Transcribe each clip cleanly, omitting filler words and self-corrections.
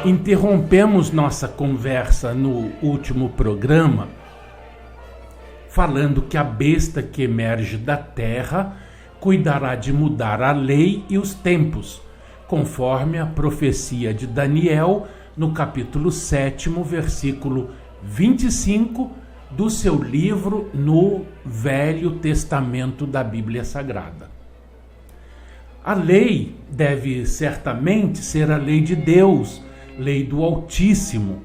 Interrompemos nossa conversa no último programa falando que a besta que emerge da terra cuidará de mudar a lei e os tempos, conforme a profecia de Daniel no capítulo 7, versículo 25 do seu livro no Velho Testamento da Bíblia Sagrada. A lei deve certamente ser a lei de Deus, lei do Altíssimo.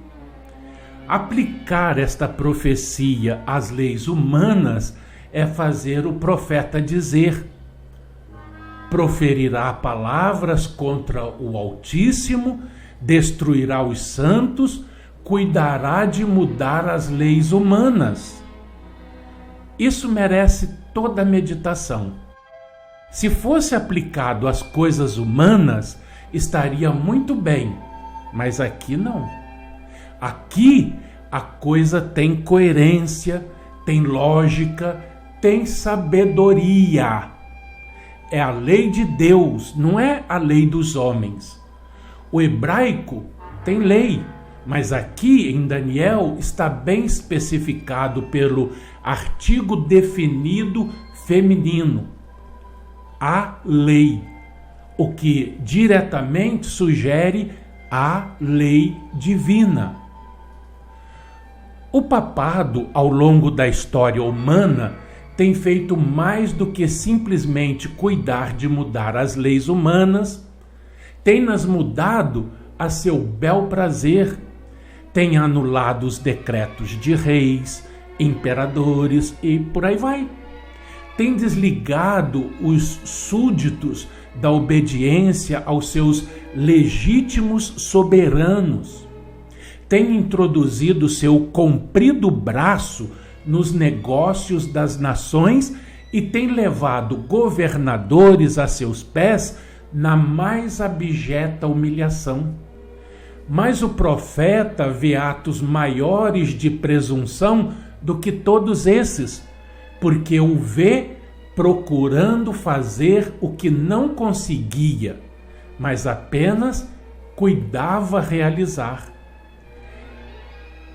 Aplicar esta profecia às leis humanas é fazer o profeta dizer: proferirá palavras contra o Altíssimo, destruirá os santos, cuidará de mudar as leis humanas. Isso merece toda a meditação. Se fosse aplicado às coisas humanas, estaria muito bem, mas aqui não. Aqui a coisa tem coerência, tem lógica, tem sabedoria. É a lei de Deus, não é a lei dos homens. O hebraico tem lei, mas aqui em Daniel está bem especificado pelo artigo definido feminino, a lei, o que diretamente sugere a lei divina. O papado, ao longo da história humana, tem feito mais do que simplesmente cuidar de mudar as leis humanas, tem-nas mudado a seu bel prazer, tem anulado os decretos de reis, imperadores e por aí vai. Tem desligado os súditos da obediência aos seus legítimos soberanos, tem introduzido seu comprido braço nos negócios das nações e tem levado governadores a seus pés na mais abjeta humilhação. Mas o profeta vê atos maiores de presunção do que todos esses, porque o vê procurando fazer o que não conseguia, mas apenas cuidava realizar.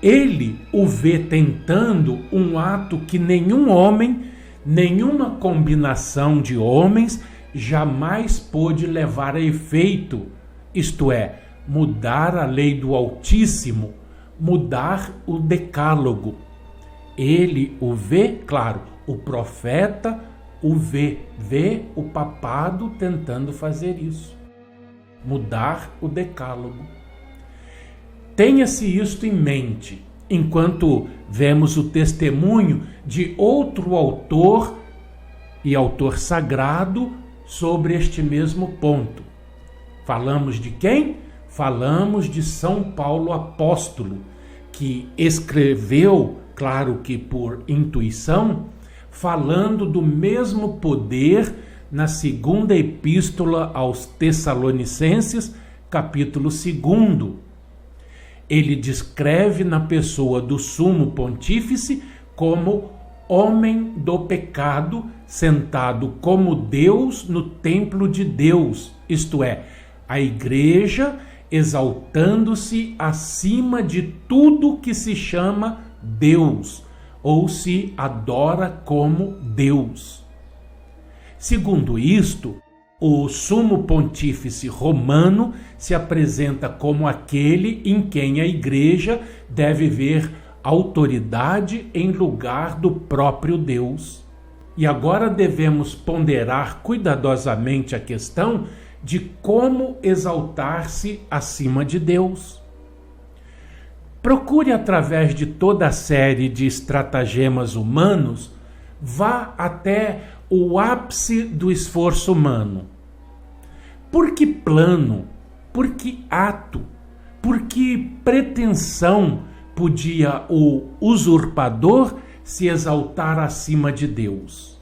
Ele o vê tentando um ato que nenhum homem, nenhuma combinação de homens jamais pôde levar a efeito, isto é, mudar a lei do Altíssimo, mudar o decálogo. Ele o vê, claro, o profeta o vê o papado tentando fazer isso, mudar o decálogo. Tenha-se isto em mente, enquanto vemos o testemunho de outro autor e autor sagrado sobre este mesmo ponto. Falamos de quem? Falamos de São Paulo apóstolo, que escreveu, claro que por intuição, falando do mesmo poder na segunda epístola aos Tessalonicenses, capítulo 2. Ele descreve na pessoa do sumo pontífice como homem do pecado, sentado como Deus no templo de Deus, isto é, a igreja exaltando-se acima de tudo que se chama Deus, ou se adora como Deus. Segundo isto, o sumo pontífice romano se apresenta como aquele em quem a igreja deve ver autoridade em lugar do próprio Deus. E agora devemos ponderar cuidadosamente a questão de como exaltar-se acima de Deus. Procure, através de toda a série de estratagemas humanos, vá até o ápice do esforço humano. Por que plano? Por que ato? Por que pretensão podia o usurpador se exaltar acima de Deus?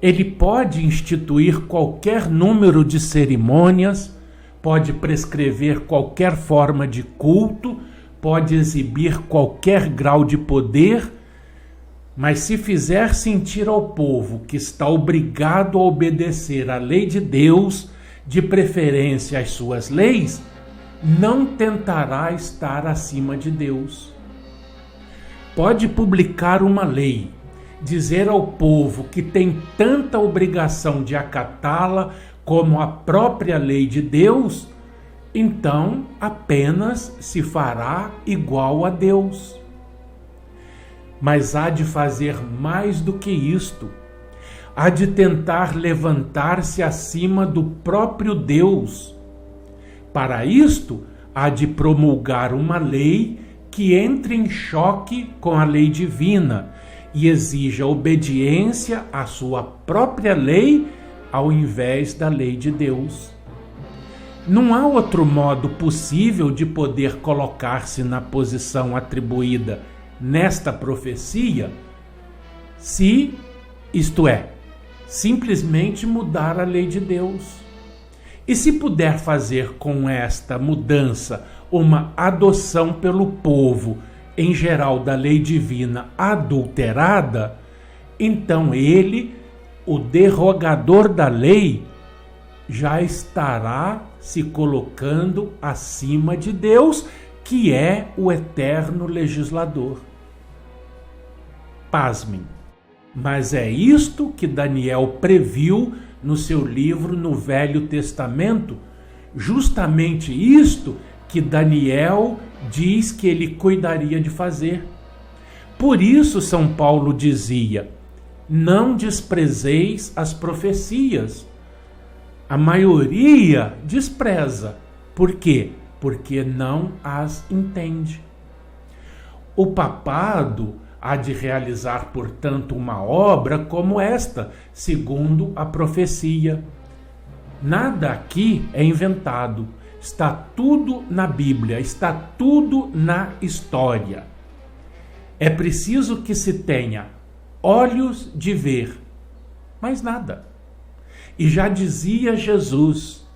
Ele pode instituir qualquer número de cerimônias, pode prescrever qualquer forma de culto, pode exibir qualquer grau de poder, mas se fizer sentir ao povo que está obrigado a obedecer à lei de Deus, de preferência às suas leis, não tentará estar acima de Deus. Pode publicar uma lei, dizer ao povo que tem tanta obrigação de acatá-la como a própria lei de Deus, então apenas se fará igual a Deus. Mas há de fazer mais do que isto. Há de tentar levantar-se acima do próprio Deus. Para isto, há de promulgar uma lei que entre em choque com a lei divina e exija obediência à sua própria lei ao invés da lei de Deus. Não há outro modo possível de poder colocar-se na posição atribuída nesta profecia, isto é, simplesmente mudar a lei de Deus. E se puder fazer com esta mudança uma adoção pelo povo, em geral da lei divina adulterada, então ele, o derrogador da lei, já estará se colocando acima de Deus, que é o eterno legislador. Pasmem, mas é isto que Daniel previu no seu livro no Velho Testamento, justamente isto que Daniel diz que ele cuidaria de fazer. Por isso São Paulo dizia: não desprezeis as profecias. A maioria despreza. Por quê? Porque não as entende. O papado há de realizar, portanto, uma obra como esta, segundo a profecia. Nada aqui é inventado. Está tudo na Bíblia, está tudo na história. É preciso que se tenha olhos de ver, mais nada. E já dizia Jesus,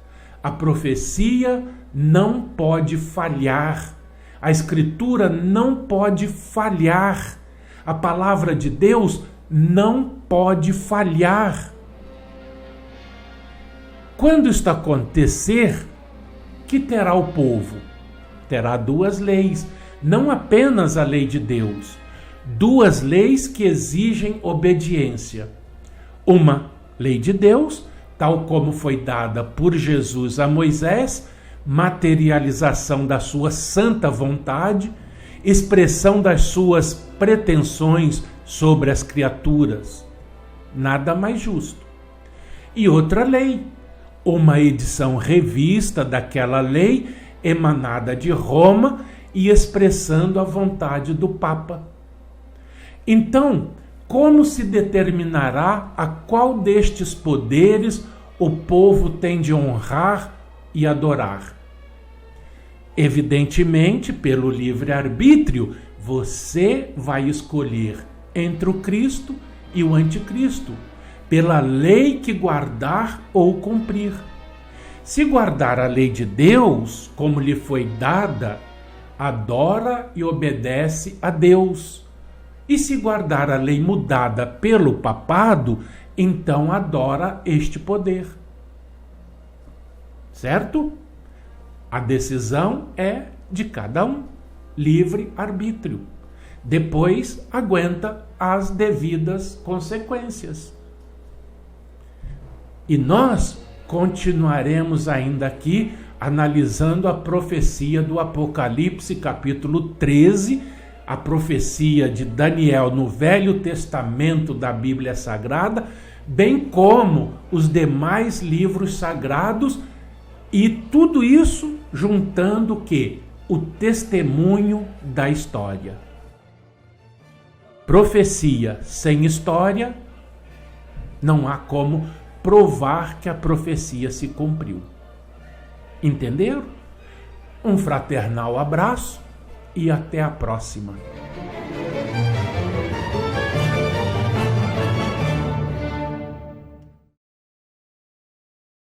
a profecia não pode falhar, a Escritura não pode falhar, a palavra de Deus não pode falhar. Quando isto acontecer, que terá o povo? Terá duas leis, não apenas a lei de Deus, duas leis que exigem obediência. Uma lei de Deus, tal como foi dada por Jesus a Moisés, materialização da sua santa vontade, expressão das suas pretensões sobre as criaturas. Nada mais justo. E outra lei, uma edição revista daquela lei emanada de Roma e expressando a vontade do Papa. Então, como se determinará a qual destes poderes o povo tem de honrar e adorar? Evidentemente, pelo livre-arbítrio, você vai escolher entre o Cristo e o Anticristo, pela lei que guardar ou cumprir. Se guardar a lei de Deus, como lhe foi dada, adora e obedece a Deus. E se guardar a lei mudada pelo papado, então adora este poder. Certo? A decisão é de cada um, livre-arbítrio. Depois aguenta as devidas consequências. E nós continuaremos ainda aqui analisando a profecia do Apocalipse, capítulo 13, a profecia de Daniel no Velho Testamento da Bíblia Sagrada, bem como os demais livros sagrados, e tudo isso juntando o quê? O testemunho da história. Profecia sem história, não há como provar que a profecia se cumpriu. Entenderam? Um fraternal abraço e até a próxima.